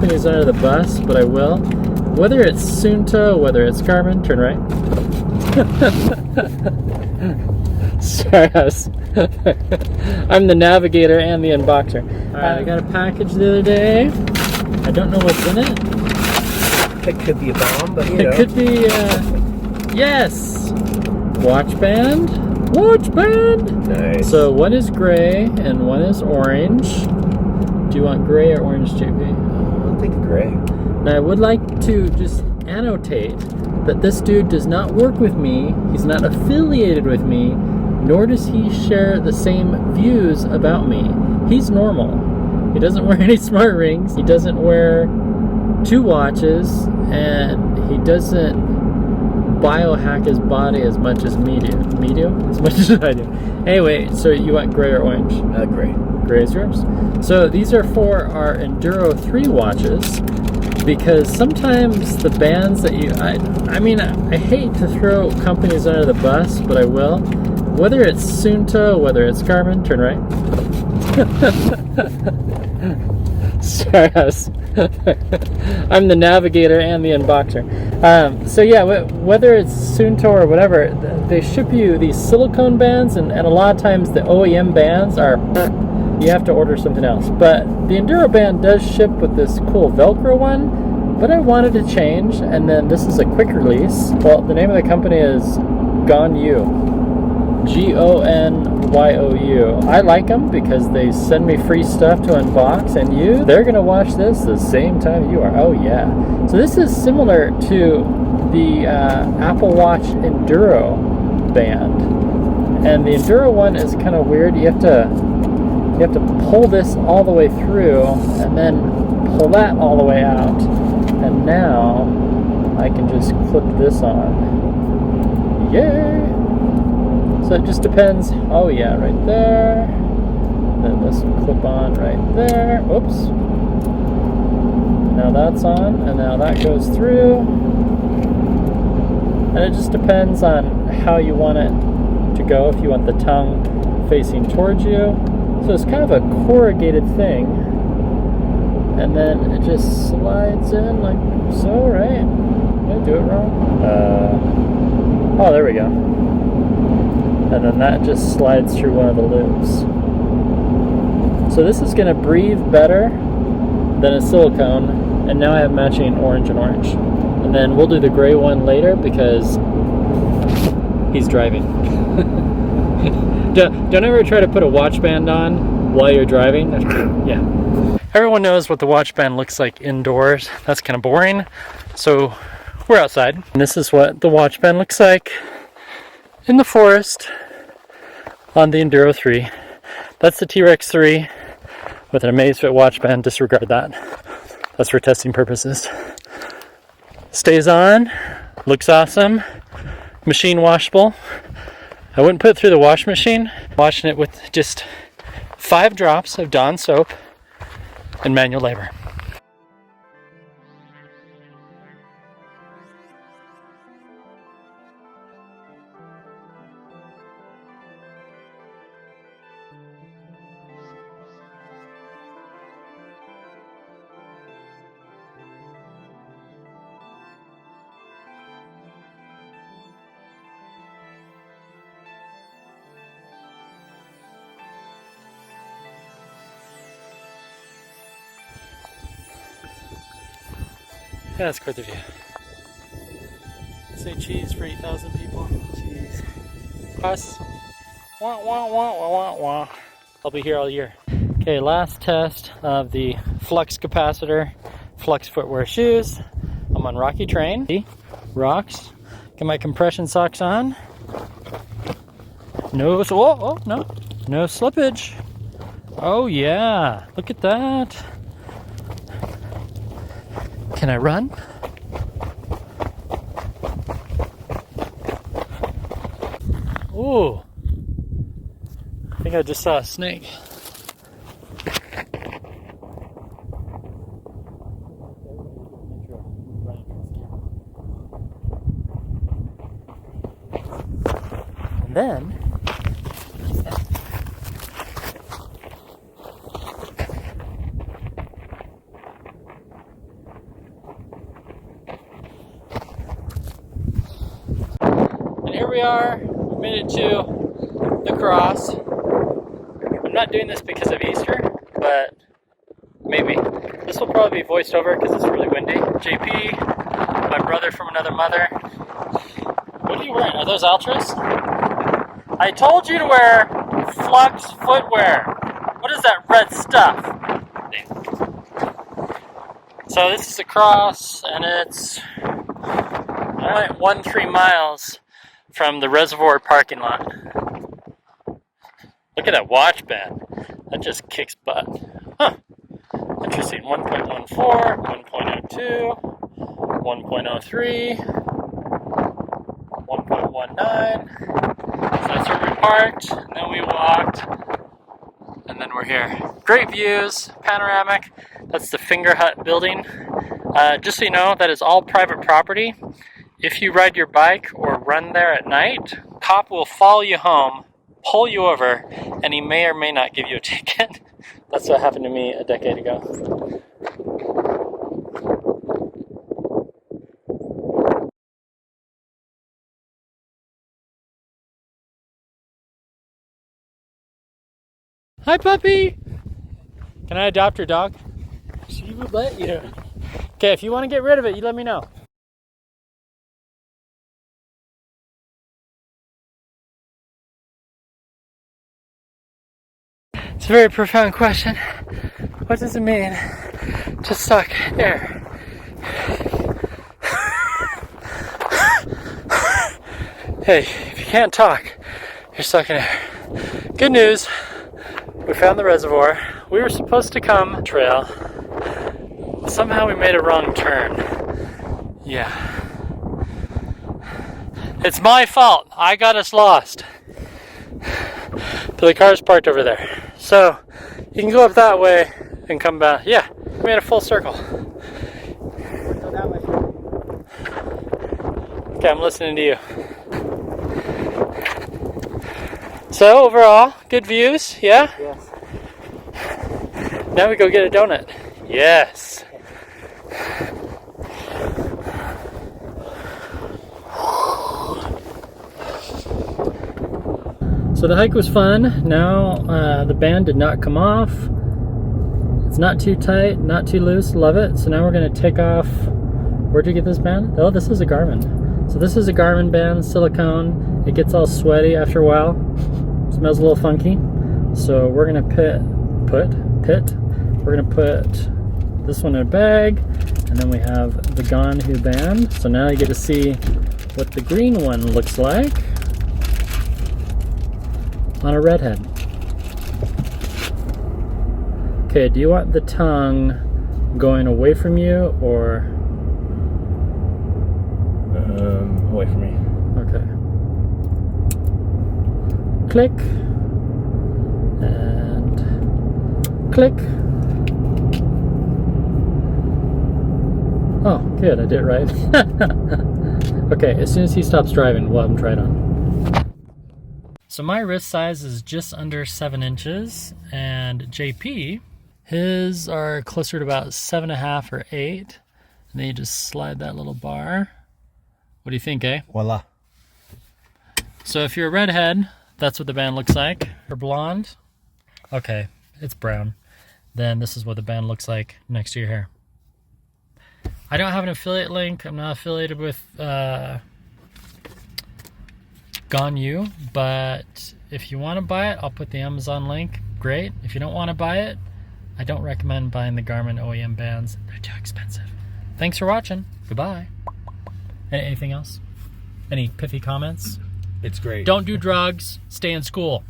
companies under the bus, but I will. Whether it's Suunto, whether it's Garmin, turn right. Sorry, I'm the navigator and the unboxer. Alright, I got a package the other day. I don't know what's in it. It could be a bomb, but you know. It could be, yes! Watch band. Watch band! Nice. So one is gray and one is orange. Do you want gray or orange, JP? I'll take the gray. Now I would like to just annotate that this dude does not work with me, he's not affiliated with me, nor does he share the same views about me. He's normal. He doesn't wear any smart rings, he doesn't wear 2 watches, and he doesn't biohack his body as much as me do. Me do? As much as I do. Anyway, so you want gray or orange? Gray. Gray is yours. So these are for our Enduro 3 watches, because sometimes the bands that you, I mean, I hate to throw companies under the bus, but I will. Whether it's Suunto, whether it's Garmin, turn right. Sorry, I'm the navigator and the unboxer. So yeah, whether it's Suunto or whatever, they ship you these silicone bands, and a lot of times the OEM bands are, you have to order something else. But the Enduro band does ship with this cool Velcro one, but I wanted to change, and then this is a quick release. Well, the name of the company is GONYU. GONYOU. I like them because they send me free stuff to unbox, and they're gonna watch this the same time you are. Oh yeah. So this is similar to the Apple Watch Enduro band, and the Enduro one is kind of weird. You have to pull this all the way through, and then pull that all the way out, and now I can just clip this on. Yay! So it just depends. Oh yeah, right there. Then this will clip on right there. Oops. Now that's on, and now that goes through. And it just depends on how you want it to go. If you want the tongue facing towards you. So it's kind of a corrugated thing. And then it just slides in like so, right? Did I do it wrong? Oh, there we go. And then that just slides through one of the loops. So this is going to breathe better than a silicone, and now I have matching orange and orange. And then we'll do the gray one later because he's driving. Don't ever try to put a watch band on while you're driving. Yeah. Everyone knows what the watch band looks like indoors. That's kind of boring. So we're outside. And this is what the watch band looks like in the forest on the Enduro 3. That's the T-Rex 3 with an Amazfit watch band. Disregard that. That's for testing purposes. Stays on. Looks awesome. Machine washable. I wouldn't put it through the wash machine. Washing it with just 5 drops of Dawn soap and manual labor. Yeah, that's quite the view. Say cheese for 8,000 people. Cheese. Us. Wah, wah, wah, wah, wah, wah. I'll be here all year. Okay, last test of the Flux capacitor, Flux Footwear shoes. I'm on rocky terrain. Rocks. Get my compression socks on. No, no slippage. Oh yeah, look at that. Can I run? Ooh. I think I just saw a snake. And then here we are. We made it to the cross. I'm not doing this because of Easter, but maybe. This will probably be voiced over because it's really windy. JP, my brother from another mother. What are you wearing? Are those Ultras? I told you to wear Flux Footwear. What is that red stuff? So this is a cross, and it's only 13 miles from the reservoir parking lot. Look at that watch band. That just kicks butt. Huh. Interesting. 1.14, 1.02, 1.03, 1.19. So that's where we parked, and then we walked, and then we're here. Great views, panoramic. That's the Finger Hut building. Just so you know, that is all private property. If you ride your bike or run there at night, cop will follow you home, pull you over, and he may or may not give you a ticket. That's what happened to me a decade ago. Hi, puppy! Can I adopt your dog? She would let you. Okay, if you want to get rid of it, you let me know. It's a very profound question. What does it mean to suck air? Hey, if you can't talk, you're sucking air. Good news, we found the reservoir. We were supposed to come trail. Somehow we made a wrong turn. Yeah. It's my fault. I got us lost. But the car's parked over there. So you can go up that way and come back. Yeah, we made a full circle. Go that way. Okay, I'm listening to you. So overall, good views, yeah? Yes. Now we go get a donut. Yes. So the hike was fun. Now the band did not come off. It's not too tight, not too loose. Love it. So now we're gonna take off. Where'd you get this band? Oh, this is a Garmin. So this is a Garmin band, silicone. It gets all sweaty after a while. Smells a little funky. So we're gonna we're gonna put this one in a bag, and then we have the Gonhu band. So now you get to see what the green one looks like on a redhead. Okay, do you want the tongue going away from you or away from me? okay? Click and click. Oh, good, I did it right. Okay, as soon as he stops driving, we'll have him try it on. So my wrist size is just under 7 inches, and JP, his are closer to about 7.5 or 8. And then you just slide that little bar. What do you think, eh? Voila. So if you're a redhead, that's what the band looks like. Or blonde, okay, it's brown. Then this is what the band looks like next to your hair. I don't have an affiliate link. I'm not affiliated with Gonhu, but if you want to buy it, I'll put the Amazon link. Great. If you don't want to buy it, I don't recommend buying the Garmin OEM bands. They're too expensive. Thanks for watching. Goodbye. Anything else? Any pithy comments? It's great. Don't do drugs. Stay in school.